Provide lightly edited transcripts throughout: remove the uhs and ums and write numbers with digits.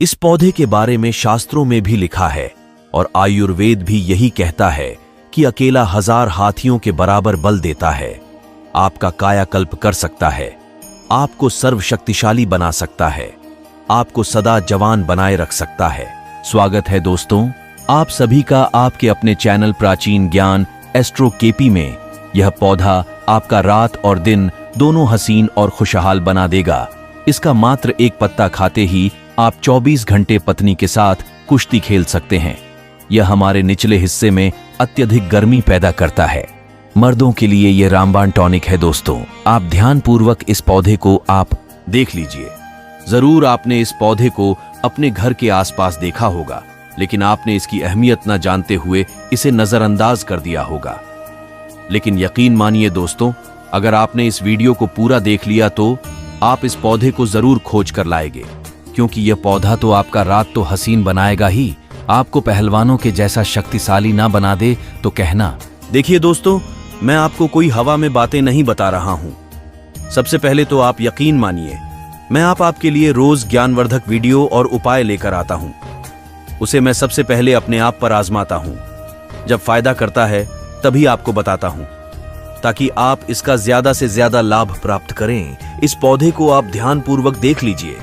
इस पौधे के बारे में शास्त्रों में भी लिखा है और आयुर्वेद भी यही कहता है कि अकेला 1000 हाथियों के बराबर बल देता है, आपका कायाकल्प कर सकता है, आपको सर्वशक्तिशाली बना सकता है, आपको सदा जवान बनाए रख सकता है। स्वागत है दोस्तों, आप सभी का आपके अपने चैनल प्राचीन ज्ञान एस्ट्रो केपी में। यह पौधा आपका रात और दिन दोनों हसीन और खुशहाल बना देगा। इसका मात्र एक पत्ता खाते ही आप 24 घंटे पत्नी के साथ कुश्ती खेल सकते हैं। यह हमारे निचले हिस्से में अत्यधिक गर्मी पैदा करता है। मर्दों के लिए यह रामबाण टॉनिक है दोस्तों। आप ध्यानपूर्वक इस पौधे को आप देख लीजिए। जरूर आपने इस पौधे को अपने घर के आसपास देखा होगा, लेकिन आपने इसकी अहमियत न जानते हुए इसे नजरअंदाज कर दिया होगा। लेकिन यकीन मानिए दोस्तों, अगर आपने इस वीडियो को पूरा देख लिया तो आप इस पौधे को जरूर खोज कर लाएंगे, क्योंकि यह पौधा तो आपका रात तो हसीन बनाएगा ही, आपको पहलवानों के जैसा शक्तिशाली ना बना दे तो कहना। देखिए दोस्तों, मैं आपको कोई हवा में बातें नहीं बता रहा हूं। सबसे पहले तो आप यकीन मानिए, मैं आपके लिए रोज ज्ञानवर्धक वीडियो और उपाय लेकर आता हूं। उसे मैं सबसे पहले अपने आप पर आजमाता हूं। जब फायदा करता है तभी आपको बताता हूं, ताकि आप इसका ज्यादा से ज्यादा लाभ प्राप्त करें। इस पौधे को आप ध्यानपूर्वक देख लीजिए,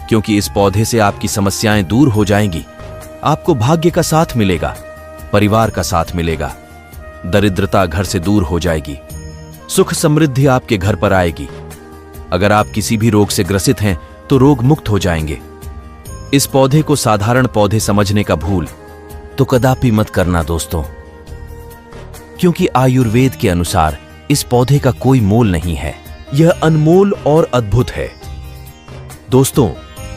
क्योंकि इस पौधे से आपकी समस्याएं दूर हो जाएंगी। आपको भाग्य का साथ मिलेगा, परिवार का साथ मिलेगा, दरिद्रता घर से दूर हो जाएगी, सुख समृद्धि आपके घर पर आएगी। अगर आप किसी भी रोग से ग्रसित हैं तो रोग मुक्त हो जाएंगे। इस पौधे को साधारण पौधे समझने का भूल तो कदापि मत करना दोस्तों, क्योंकि आयुर्वेद के अनुसार इस पौधे का कोई मोल नहीं है। यह अनमोल और अद्भुत है। दोस्तों,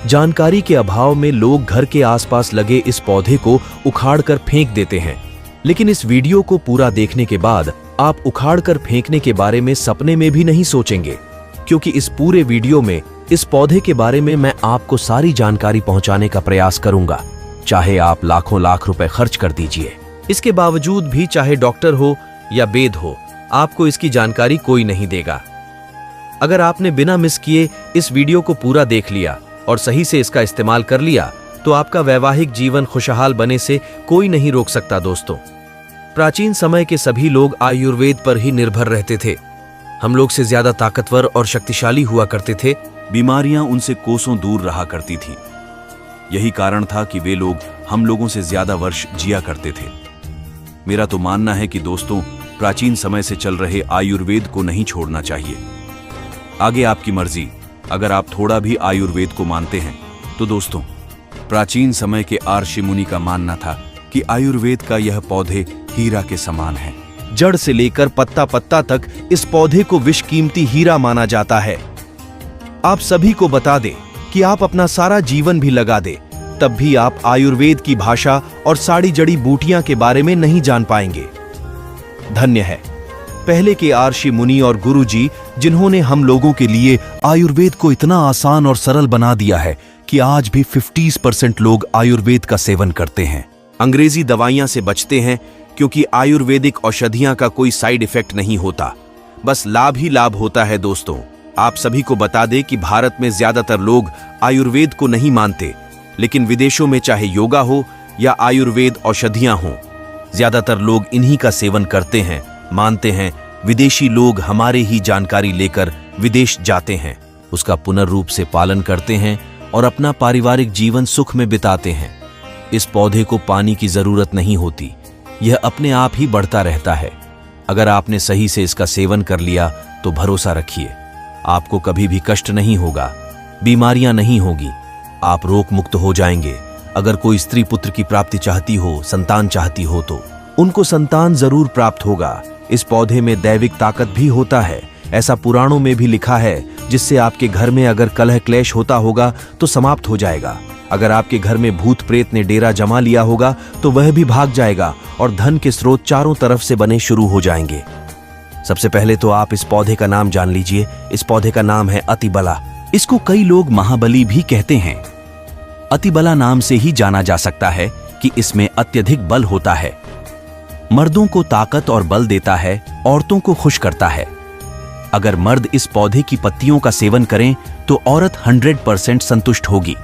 जानकारी के अभाव में लोग घर के आसपास लगे इस पौधे को उखाड़कर फेंक देते हैं, लेकिन इस वीडियो को पूरा देखने के बाद आप उखाड़कर फेंकने के बारे में सपने में भी नहीं सोचेंगे, क्योंकि इस पूरे वीडियो में इस पौधे के बारे में मैं आपको सारी जानकारी पहुंचाने का प्रयास करूंगा। चाहे आप लाखों लाख रुपए खर्च कर दीजिए, इसके बावजूद भी चाहे डॉक्टर हो या वेद हो, आपको इसकी जानकारी कोई नहीं देगा। अगर आपने बिना मिस किए इस वीडियो को पूरा देख लिया और सही से इसका इस्तेमाल कर लिया तो आपका वैवाहिक जीवन खुशहाल बने से कोई नहीं रोक सकता दोस्तों। प्राचीन समय के सभी लोग आयुर्वेद पर ही निर्भर रहते थे। हम लोग से ज्यादा ताकतवर और शक्तिशाली हुआ करते थे। बीमारियां उनसे कोसों दूर रहा करती थी। यही कारण था कि वे लोग हम लोगों से ज्यादा वर्ष जिया करते थे। मेरा तो मानना है कि दोस्तों, प्राचीन समय से चल रहे आयुर्वेद को नहीं छोड़ना चाहिए। आगे आपकी मर्जी। अगर आप थोड़ा भी आयुर्वेद को मानते हैं तो दोस्तों, प्राचीन समय के ऋषि मुनि का मानना था कि आयुर्वेद का यह पौधे हीरा के समान है। जड़ से लेकर पत्ता पत्ता तक इस पौधे को विषकीमती हीरा माना जाता है। आप सभी को बता दें कि आप अपना सारा जीवन भी लगा दे, तब भी आप आयुर्वेद की भाषा और सारी जड़ी बूटियां के बारे में नहीं जान पाएंगे। धन्य है पहले के ऋषि मुनि और गुरु जी, जिन्होंने हम लोगों के लिए आयुर्वेद को इतना आसान और सरल बना दिया है कि आज भी 50% लोग आयुर्वेद का सेवन करते हैं। अंग्रेजी दवाइयां से बचते हैं, क्योंकि आयुर्वेदिक औषधियां का कोई साइड इफेक्ट नहीं होता, बस लाभ ही लाभ होता है दोस्तों। आप सभी को बता दें कि भारत में ज्यादातर लोग आयुर्वेद को नहीं मानते, लेकिन विदेशों में चाहे योगा हो या आयुर्वेद औषधियां हों, ज्यादातर लोग इन्हीं का सेवन करते हैं, मानते हैं। विदेशी लोग हमारे ही जानकारी लेकर विदेश जाते हैं, उसका पुनर्रूप से पालन करते हैं और अपना पारिवारिक जीवन सुख में बिताते हैं। इस पौधे को पानी की जरूरत नहीं होती, यह अपने आप ही बढ़ता रहता है। अगर आपने सही से इसका सेवन कर लिया तो भरोसा रखिए, आपको कभी भी कष्ट नहीं होगा, बीमारियां नहीं होगी, आप रोग मुक्त हो जाएंगे। अगर कोई स्त्री पुत्र की प्राप्ति चाहती हो, संतान चाहती हो, तो उनको संतान जरूर प्राप्त होगा। इस पौधे में दैविक ताकत भी होता है, ऐसा पुराणों में भी लिखा है, जिससे आपके घर में अगर कलह क्लेश होता होगा तो समाप्त हो जाएगा। अगर आपके घर में भूत प्रेत ने डेरा जमा लिया होगा तो वह भी भाग जाएगा और धन के स्रोत चारों तरफ से बने शुरू हो जाएंगे। सबसे पहले तो आप इस पौधे का नाम जान लीजिए। इस पौधे का नाम है अतिबला। इसको कई लोग महाबली भी कहते हैं। अतिबला नाम से ही जाना जा सकता है कि इसमें अत्यधिक बल होता है। मर्दों को ताकत और बल देता है, औरतों को खुश करता है। अगर मर्द इस पौधे की पत्तियों का सेवन करें तो औरत 100% संतुष्ट होगी।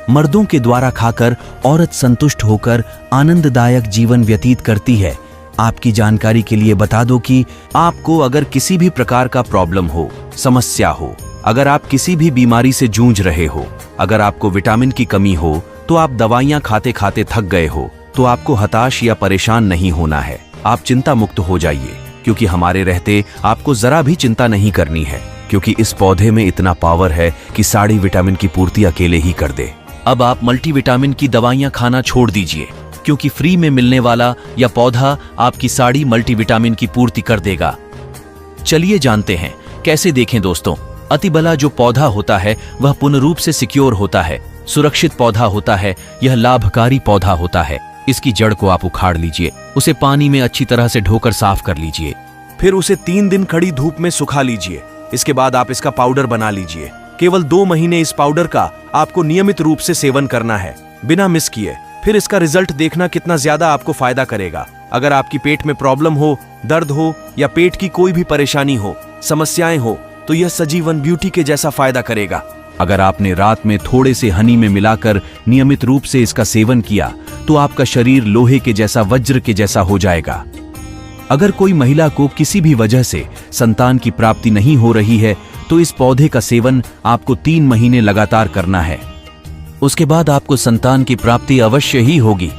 मर्दों के द्वारा खाकर औरत संतुष्ट होकर आनंददायक जीवन व्यतीत करती है। आपकी जानकारी के लिए बता दो कि आपको अगर किसी भी प्रकार का प्रॉब्लम हो, समस्या हो, अगर आप किसी भी बीमारी से जूझ रहे हो, अगर आपको विटामिन की कमी हो, तो आप दवाइयां खाते खाते थक गए हो, तो आपको हताश या परेशान नहीं होना है। आप चिंता मुक्त हो जाइए, क्योंकि हमारे रहते आपको जरा भी चिंता नहीं करनी है, क्योंकि इस पौधे में इतना पावर है कि सारी विटामिन की पूर्ति अकेले ही कर दे। अब आप मल्टीविटामिन की दवाइयां खाना छोड़ दीजिए, क्योंकि फ्री में मिलने वाला यह पौधा आपकी सारी मल्टीविटामिन की पूर्ति कर देगा। चलिए जानते हैं कैसे। देखें दोस्तों, अतिबला जो पौधा होता है वह पूर्ण रूप से सिक्योर होता है, सुरक्षित पौधा होता है। यह लाभकारी पौधा होता है। इसकी जड़ को आप उखाड़ लीजिए, उसे पानी में अच्छी तरह से धोकर साफ कर लीजिए, फिर उसे 3 दिन खड़ी धूप में सुखा लीजिए। इसके बाद आप इसका पाउडर बना लीजिए। केवल 2 महीने इस पाउडर का आपको नियमित रूप से सेवन करना है, बिना मिस किए। फिर इसका रिजल्ट देखना कितना ज्यादा आपको फायदा करेगा। अगर आपकी पेट में प्रॉब्लम हो, दर्द हो या पेट की कोई भी परेशानी हो, समस्याएं हो, तो यह सजीवन ब्यूटी के जैसा फायदा करेगा। अगर आपने रात में थोड़े से हनी में मिलाकर नियमित रूप से इसका सेवन किया, तो आपका शरीर लोहे के जैसा, वज्र के जैसा हो जाएगा। अगर कोई महिला को किसी भी वजह से संतान की प्राप्ति नहीं हो रही है, तो इस पौधे का सेवन आपको 3 महीने लगातार करना है। उसके बाद आपको संतान की प्राप्ति अवश्य ही होगी।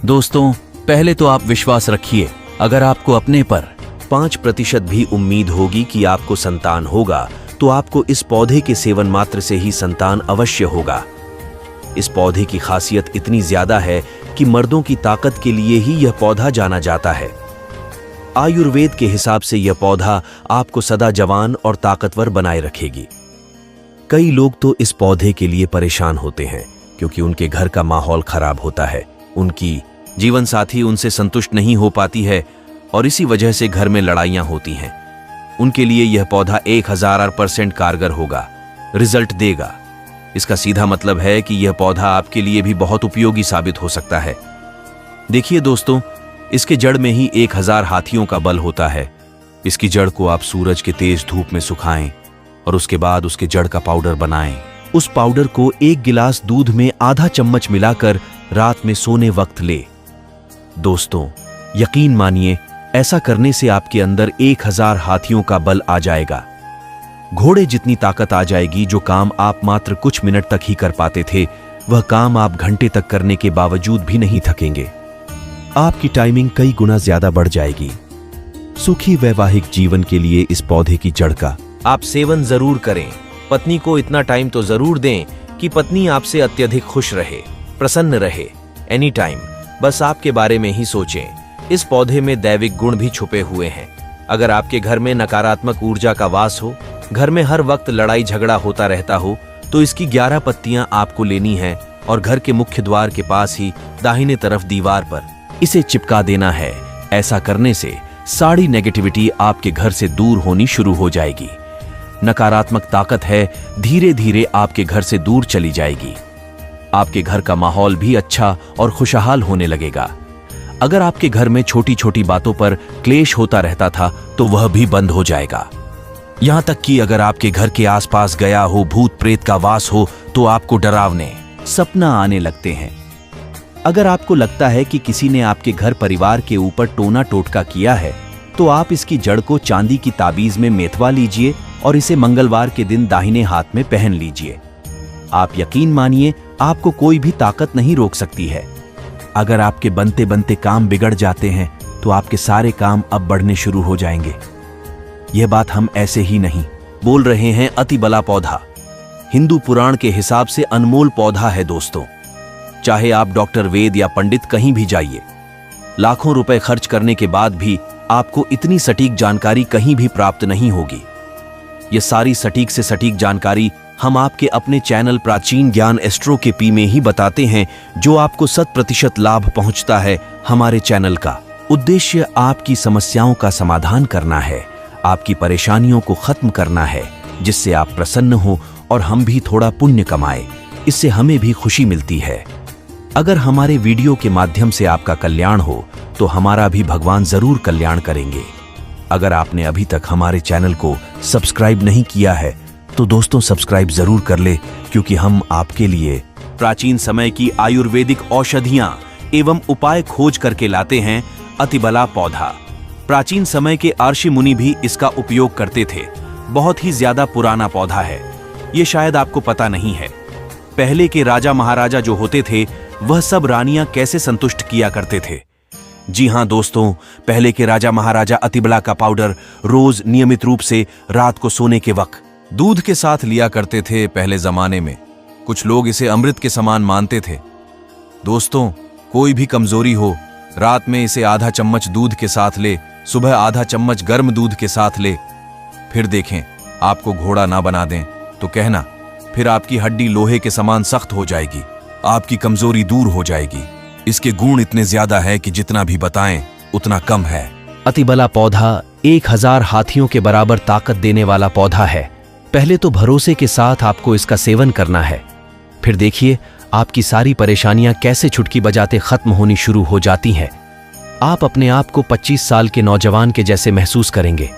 दोस्तों, पहले तो आप विश्वास रखिए। अगर आपको अपने पर 5% भी उम्मीद होगी कि आपको संतान होगा, तो आपको इस पौधे के सेवन मात्र से ही संतान अवश्य होगा। इस पौधे की खासियत इतनी ज्यादा है कि मर्दों की ताकत के लिए ही यह पौधा जाना जाता है। आयुर्वेद के हिसाब से यह पौधा आपको सदा जवान और ताकतवर बनाए रखेगी। कई लोग तो इस पौधे के लिए परेशान होते हैं, क्योंकि उनके घर का माहौल खराब होता है, उनकी जीवन साथी उनसे संतुष्ट नहीं हो पाती है और इसी वजह से घर में लड़ाइयां होती हैं। उनके लिए यह पौधा 1000% कारगर होगा, रिजल्ट देगा। इसका सीधा मतलब है कि यह पौधा आपके लिए भी बहुत उपयोगी साबित हो सकता है। देखिए दोस्तों, इसके जड़ में ही 1000 हाथियों का बल होता है। इसकी जड़ को आप सूरज के तेज धूप में सुखाएं और उसके बाद उसके जड़ का पाउडर बनाएं। उस पाउडर को 1 गिलास दूध में आधा चम्मच मिलाकर रात में सोने वक्त ले। दोस्तों, यकीन मानिए, ऐसा करने से आपके अंदर 1000 हाथियों का बल आ जाएगा। घोड़े जितनी ताकत आ जाएगी। जो काम आप मात्र कुछ मिनट तक ही कर पाते थे, वह काम आप घंटे तक करने के बावजूद भी नहीं थकेंगे। आपकी टाइमिंग कई गुना ज्यादा बढ़ जाएगी। सुखी वैवाहिक जीवन के लिए इस पौधे की जड़ का आप सेवन जरूर करें। पत्नी को इतना टाइम तो जरूर दें कि पत्नी आपसे अत्यधिक खुश रहे, प्रसन्न रहे। एनी टाइम बस आपके बारे में ही सोचें। इस पौधे में दैविक गुण भी छुपे हुए हैं। अगर आपके घर में नकारात्मक ऊर्जा का वास हो, घर में हर वक्त लड़ाई झगड़ा होता रहता हो, तो इसकी 11 पत्तियां आपको लेनी हैं और घर के मुख्य द्वार के पास ही दाहिने तरफ दीवार पर इसे चिपका देना है। ऐसा करने से सारी नेगेटिविटी आपके घर से दूर होनी शुरू हो जाएगी। नकारात्मक ताकत है धीरे धीरे आपके घर से दूर चली जाएगी। आपके घर का माहौल भी अच्छा और खुशहाल होने लगेगा। अगर आपके घर में छोटी छोटी बातों पर क्लेश होता रहता था, तो वह भी बंद हो जाएगा। यहां तक कि अगर आपके घर के आसपास गया हो भूत प्रेत का वास हो, तो आपको डरावने सपना आने लगते हैं। अगर आपको लगता है कि किसी ने आपके घर परिवार के ऊपर टोना टोटका किया है, तो आप इसकी जड़ को चांदी की ताबीज में मेथवा लीजिए और इसे मंगलवार के दिन दाहिने हाथ में पहन लीजिए। आप यकीन मानिए, आपको कोई भी ताकत नहीं रोक सकती है। अगर आपके बनते बनते काम बिगड़ जाते हैं, तो आपके सारे काम अब बढ़ने शुरू हो जाएंगे। यह बात हम ऐसे ही नहीं बोल रहे हैं। अतिबला पौधा हिंदू पुराण के हिसाब से अनमोल पौधा है दोस्तों। चाहे आप डॉक्टर, वेद या पंडित कहीं भी जाइए, लाखों रुपए खर्च करने के बाद भी आपको इतनी सटीक जानकारी कहीं भी प्राप्त नहीं होगी। यह सारी सटीक से सटीक जानकारी हम आपके अपने चैनल प्राचीन ज्ञान एस्ट्रो के पी में ही बताते हैं, जो आपको 100% लाभ पहुंचता है। हमारे चैनल का उद्देश्य आपकी समस्याओं का समाधान करना है, आपकी परेशानियों को खत्म करना है, जिससे आप प्रसन्न हो और हम भी थोड़ा पुण्य कमाए। इससे हमें भी खुशी मिलती है। अगर हमारे वीडियो के माध्यम से आपका कल्याण हो, तो हमारा भी भगवान जरूर कल्याण करेंगे। अगर आपने अभी तक हमारे चैनल को सब्सक्राइब नहीं किया है, तो दोस्तों सब्सक्राइब जरूर कर ले, क्योंकि हम आपके लिए प्राचीन समय की आयुर्वेदिक औषधियां एवं उपाय खोज करके लाते हैं अतिबला पौधा। प्राचीन समय के ऋषि मुनि भी इसका उपयोग करते थे। बहुत ही ज्यादा पुराना पौधा है, ये शायद आपको पता नहीं है। पहले के राजा महाराजा जो होते थे वह सब रानियां कैसे संतुष्ट किया करते थे। जी हां दोस्तों, पहले के राजा महाराजा अतिबला का पाउडर रोज नियमित रूप से रात को सोने के वक्त दूध के साथ लिया करते थे। पहले जमाने में कुछ लोग इसे अमृत के समान मानते थे। दोस्तों, कोई भी कमजोरी हो, रात में इसे आधा चम्मच दूध के साथ ले, सुबह आधा चम्मच गर्म दूध के साथ ले, फिर देखें आपको घोड़ा ना बना दें तो कहना, फिर आपकी हड्डी लोहे के समान सख्त हो जाएगी, आपकी कमजोरी दूर हो जाएगी। इसके गुण इतने ज्यादा है कि जितना भी बताएं उतना कम है। अतिबला पौधा 1000 हाथियों के बराबर ताकत देने वाला पौधा है। पहले तो भरोसे के साथ आपको इसका सेवन करना है, फिर देखिए आपकी सारी परेशानियां कैसे चुटकी बजाते खत्म होनी शुरू हो जाती हैं। आप अपने आप को 25 साल के नौजवान के जैसे महसूस करेंगे।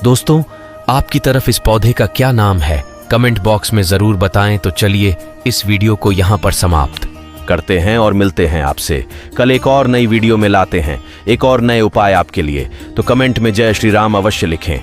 दोस्तों, आपकी तरफ इस पौधे का क्या नाम है, कमेंट बॉक्स में जरूर बताएं। तो चलिए इस वीडियो को यहां पर समाप्त करते हैं और मिलते हैं आपसे कल एक और नई वीडियो में। लाते हैं एक और नए उपाय आपके लिए। तो कमेंट में जय श्री राम अवश्य लिखें।